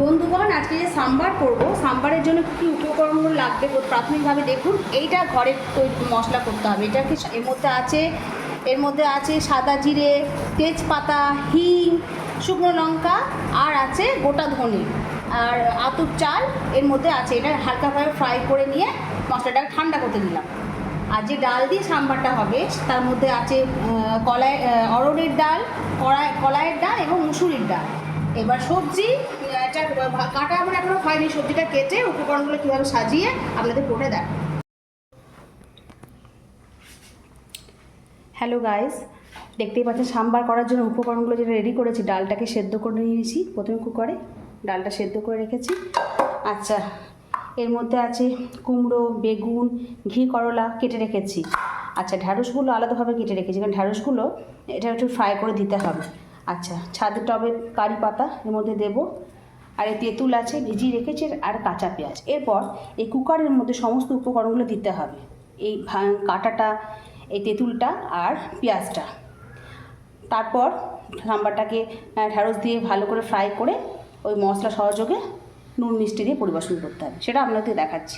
বন্ধুগণ, আজকে যে সাম্বার করব, সাম্বারের জন্য কী উপকরণগুলো লাগবে প্রাথমিকভাবে দেখুন। এইটা ঘরের তৈরি মশলা করতে হবে। এটা কি এর মধ্যে আছে সাদা জিরে, তেজপাতা, হিং, শুকনো লঙ্কা, আর আছে গোটা ধনে, আর আতপ চাল এর মধ্যে আছে। এটা হালকাভাবে ফ্রাই করে নিয়ে মশলাটাকে ঠান্ডা করতে দিলাম। আর যে ডাল দিয়ে সাম্বারটা হবে তার মধ্যে আছে অরহরের ডাল, কলাইয়ের ডাল এবং মুসুরির ডাল। এবার সবজি এটা কাটা আমার এখনও হয়নি, সবজিটা কেটে উপকরণগুলো কীভাবে সাজিয়ে আপনাদের পড়ে দেখ। হ্যালো গাইস, দেখতেই পাচ্ছেন সাম্বার করার জন্য উপকরণগুলো যেটা রেডি করেছি। ডালটাকে সেদ্ধ করে নিয়েছি প্রথমে কুকারে, ডালটা সেদ্ধ করে রেখেছি। আচ্ছা, এর মধ্যে আছে কুমড়ো, বেগুন, ঘি করলা কেটে রেখেছি। আচ্ছা, ঢ্যাঁড়সগুলো আলাদাভাবে কেটে রেখেছি, কারণ ঢ্যাঁড়সগুলো এটা একটু ফ্রাই করে দিতে হবে। আচ্ছা, ছাদের টবের কারি পাতা এর মধ্যে দেবো, আর এই তেঁতুল আছে ভিজিয়ে রেখেছি, আর কাঁচা পেঁয়াজ। এরপর এই কুকারের মধ্যে সমস্ত উপকরণগুলো দিতে হবে, এই কাঁটাটা, এই তেঁতুলটা আর পেঁয়াজটা। তারপর সাম্বারটাকে ঢ্যাঁড়স দিয়ে ভালো করে ফ্রাই করে ওই মশলা সহযোগে নুন মিষ্টি দিয়ে পরিবেশন করতে হবে, সেটা আপনাদের দেখাচ্ছি।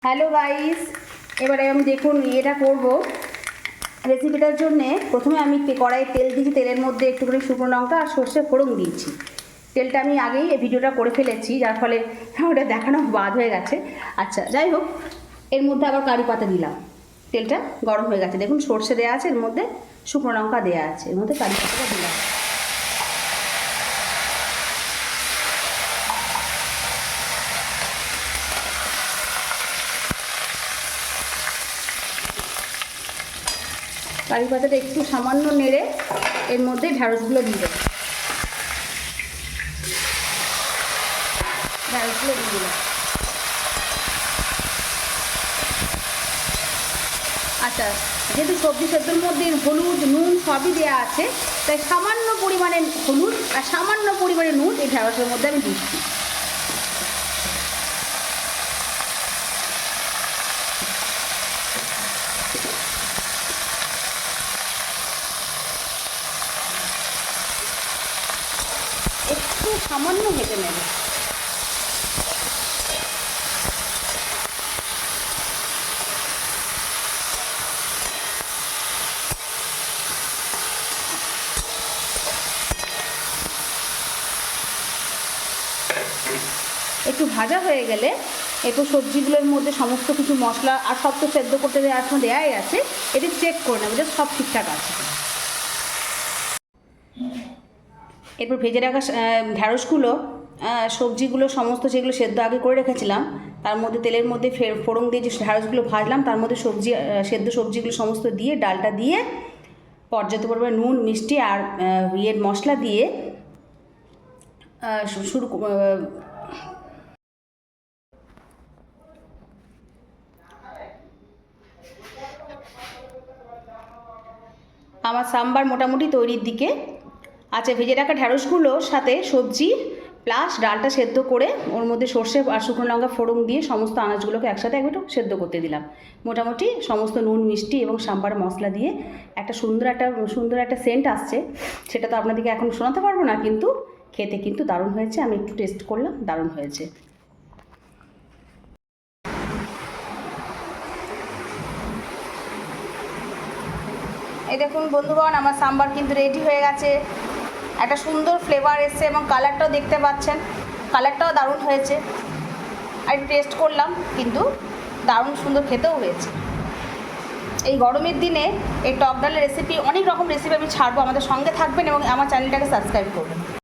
হ্যালো গাইস, এবারে আমি দেখুন এটা করব রেসিপিটার জন্যে। প্রথমে আমি কড়াইয়ে তেল দিয়েছি, তেলের মধ্যে একটুখানি শুকনো লঙ্কা আর সর্ষে ফোড়ন দিয়েছি। তেলটা আমি আগেই এই ভিডিওটা করে ফেলেছি, যার ফলে ওটা দেখানো বাদ হয়ে গেছে। আচ্ছা, যাই হোক, এর মধ্যে আবার কারি পাতা দিলাম। তেলটা গরম হয়ে গেছে, দেখুন সর্ষে দেওয়া আছে, এর মধ্যে শুকনো লঙ্কা দেওয়া আছে, এর মধ্যে কারি পাতাটা দিলাম। কারি পাতাটা একটু সামান্য নেড়ে এর মধ্যে ঢ্যাঁড়সগুলো দিয়ে দিলাম। আচ্ছা, যেহেতু সবজি সেদ্ধর মধ্যে হলুদ নুন সবই দেওয়া আছে, তাই সামান্য পরিমাণে হলুদ আর সামান্য পরিমাণে নুন এই ঢ্যাঁড়সের মধ্যে আমি দিচ্ছি। একটু সামান্য ভেজে নেব। একটু ভাজা হয়ে গেলে একটু সবজিগুলোর মধ্যে সমস্ত কিছু মশলা আর সব তো সেদ্ধ করতে এখন দেওয়াই আছে, এটি চেক করে নেবো যে সব ঠিকঠাক আছে। এরপর ভেজে রাখা ঢ্যাঁড়সগুলো, সবজিগুলো সমস্ত যেগুলো সেদ্ধ আগে করে রেখেছিলাম তার মধ্যে তেলের মধ্যে ফোড়ন দিয়ে যে ঢ্যাঁড়সগুলো ভাজলাম তার মধ্যে সেদ্ধ সবজিগুলো সমস্ত দিয়ে ডালটা দিয়ে পর্যাপ্ত পরিমাণে নুন মিষ্টি আর মশলা দিয়ে শুরু। আমার সাম্বার মোটামুটি তৈরির দিকে। আচ্ছা, ভেজে রাখা ঢ্যাঁড়সগুলোর সাথে সবজি প্লাস ডালটা সেদ্ধ করে ওর মধ্যে সর্ষে আর শুকনো লঙ্কা ফোড়ন দিয়ে সমস্ত আনাজগুলোকে একসাথে একটু সেদ্ধ করতে দিলাম। মোটামুটি সমস্ত নুন মিষ্টি এবং সাম্বার মশলা দিয়ে একটা সুন্দর একটা সেন্ট আসছে, সেটা তো আপনাদেরকে এখন শোনাতে পারবো না, কিন্তু খেতে কিন্তু দারুণ হয়েছে। আমি একটু টেস্ট করলাম, দারুণ হয়েছে। এই দেখুন বন্ধুগণ, আমার সাম্বার কিন্তু রেডি হয়ে গেছে। একটা সুন্দর ফ্লেভার এসছে এবং কালারটাও দেখতে পাচ্ছেন, কালারটাও দারুণ হয়েছে। আর একটু টেস্ট করলাম, কিন্তু দারুণ সুন্দর খেতেও হয়েছে। এই গরমের দিনে এই টক ডালের রেসিপি, অনেক রকম রেসিপি আমি ছাড়বো, আমাদের সঙ্গে থাকবেন এবং আমার চ্যানেলটাকে সাবস্ক্রাইব করবেন।